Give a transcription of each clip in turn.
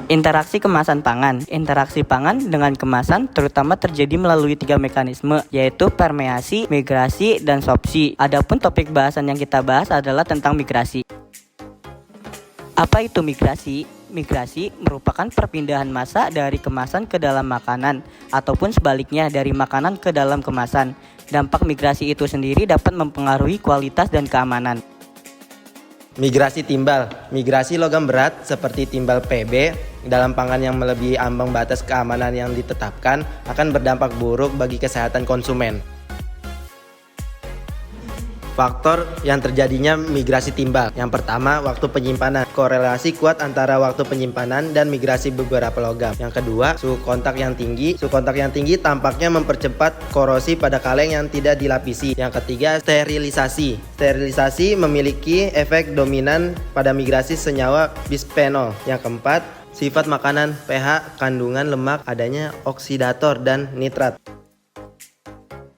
Interaksi kemasan pangan. Interaksi pangan dengan kemasan terutama terjadi melalui 3 mekanisme, yaitu permeasi, migrasi, dan sorpsi. Adapun topik bahasan yang kita bahas adalah tentang migrasi. Apa itu migrasi? Migrasi merupakan perpindahan massa dari kemasan ke dalam makanan, ataupun sebaliknya dari makanan ke dalam kemasan. Dampak migrasi itu sendiri dapat mempengaruhi kualitas dan keamanan. Migrasi timbal. Migrasi logam berat seperti timbal PB dalam pangan yang melebihi ambang batas keamanan yang ditetapkan akan berdampak buruk bagi kesehatan konsumen. Faktor yang terjadinya migrasi timbal. Yang pertama, waktu penyimpanan. Korelasi kuat antara waktu penyimpanan dan migrasi beberapa logam. Yang kedua, suhu kontak yang tinggi. Suhu kontak yang tinggi tampaknya mempercepat korosi pada kaleng yang tidak dilapisi. Yang ketiga, sterilisasi. Sterilisasi memiliki efek dominan pada migrasi senyawa bisphenol. Yang keempat, sifat makanan, pH, kandungan lemak, adanya oksidator dan nitrat.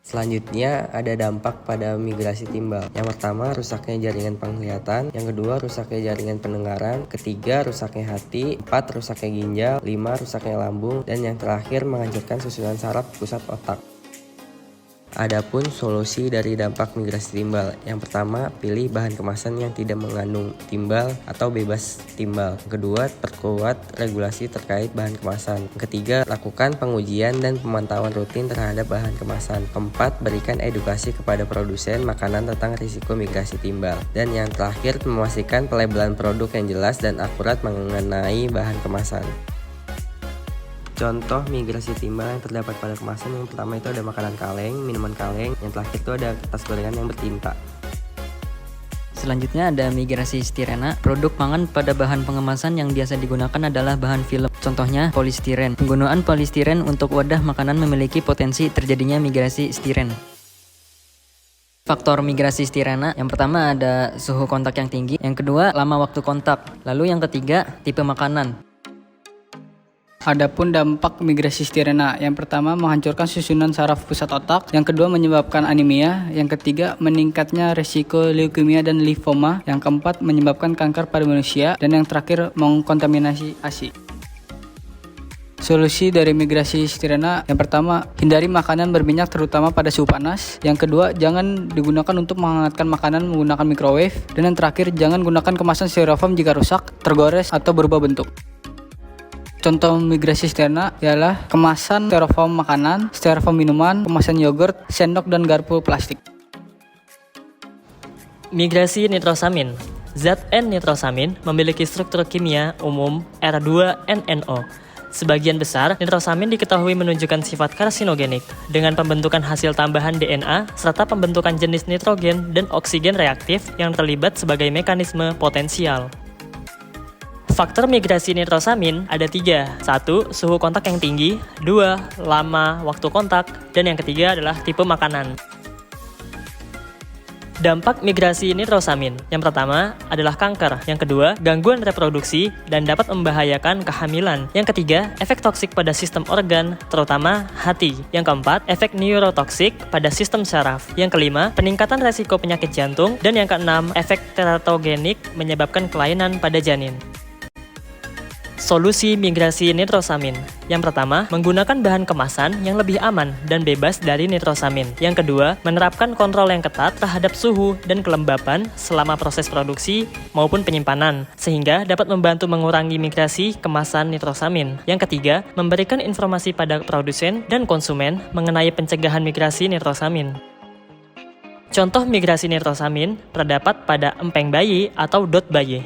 Selanjutnya ada dampak pada migrasi timbal. Yang pertama, rusaknya jaringan penglihatan. Yang kedua, rusaknya jaringan pendengaran. Ketiga, rusaknya hati. 4, rusaknya ginjal. 5, rusaknya lambung. Dan yang terakhir, menghancurkan susunan saraf pusat otak. Adapun solusi dari dampak migrasi timbal. Yang pertama, pilih bahan kemasan yang tidak mengandung timbal atau bebas timbal. Yang kedua, perkuat regulasi terkait bahan kemasan. Yang ketiga, lakukan pengujian dan pemantauan rutin terhadap bahan kemasan. Keempat, berikan edukasi kepada produsen makanan tentang risiko migrasi timbal. Dan yang terakhir, memastikan pelabelan produk yang jelas dan akurat mengenai bahan kemasan. Contoh migrasi timbal yang terdapat pada kemasan, yang pertama itu ada makanan kaleng, minuman kaleng, yang terakhir itu ada kertas gorengan yang bertinta. Selanjutnya ada migrasi stirena. Produk pangan pada bahan pengemasan yang biasa digunakan adalah bahan film. Contohnya polistiren. Penggunaan polistiren untuk wadah makanan memiliki potensi terjadinya migrasi stiren. Faktor migrasi stirena, yang pertama ada suhu kontak yang tinggi, yang kedua lama waktu kontak, lalu yang ketiga tipe makanan. Adapun dampak migrasi stirena, yang pertama menghancurkan susunan saraf pusat otak, yang kedua menyebabkan anemia, yang ketiga meningkatnya resiko leukemia dan limfoma, yang keempat menyebabkan kanker pada manusia, dan yang terakhir mengkontaminasi ASI. Solusi dari migrasi stirena, yang pertama hindari makanan berminyak terutama pada suhu panas, yang kedua jangan digunakan untuk menghangatkan makanan menggunakan microwave, dan yang terakhir jangan gunakan kemasan styrofoam jika rusak, tergores atau berubah bentuk. Contoh migrasi stirena ialah kemasan styrofoam makanan, styrofoam minuman, kemasan yogurt, sendok dan garpu plastik. Migrasi nitrosamin. Zat N-nitrosamin memiliki struktur kimia umum R2-NNO. Sebagian besar, nitrosamin diketahui menunjukkan sifat karsinogenik dengan pembentukan hasil tambahan DNA serta pembentukan jenis nitrogen dan oksigen reaktif yang terlibat sebagai mekanisme potensial. Faktor migrasi nitrosamin ada 3. 1. Suhu kontak yang tinggi. 2. Lama waktu kontak. Dan yang ketiga adalah tipe makanan. Dampak migrasi nitrosamin. Yang pertama adalah kanker. Yang kedua, gangguan reproduksi dan dapat membahayakan kehamilan. Yang ketiga, efek toksik pada sistem organ, terutama hati. Yang keempat, efek neurotoksik pada sistem saraf. Yang kelima, peningkatan resiko penyakit jantung. Dan yang keenam, efek teratogenik menyebabkan kelainan pada janin. Solusi migrasi nitrosamin. Yang pertama, menggunakan bahan kemasan yang lebih aman dan bebas dari nitrosamin. Yang kedua, menerapkan kontrol yang ketat terhadap suhu dan kelembapan selama proses produksi maupun penyimpanan, sehingga dapat membantu mengurangi migrasi kemasan nitrosamin. Yang ketiga, memberikan informasi pada produsen dan konsumen mengenai pencegahan migrasi nitrosamin. Contoh migrasi nitrosamin terdapat pada empeng bayi atau dot bayi.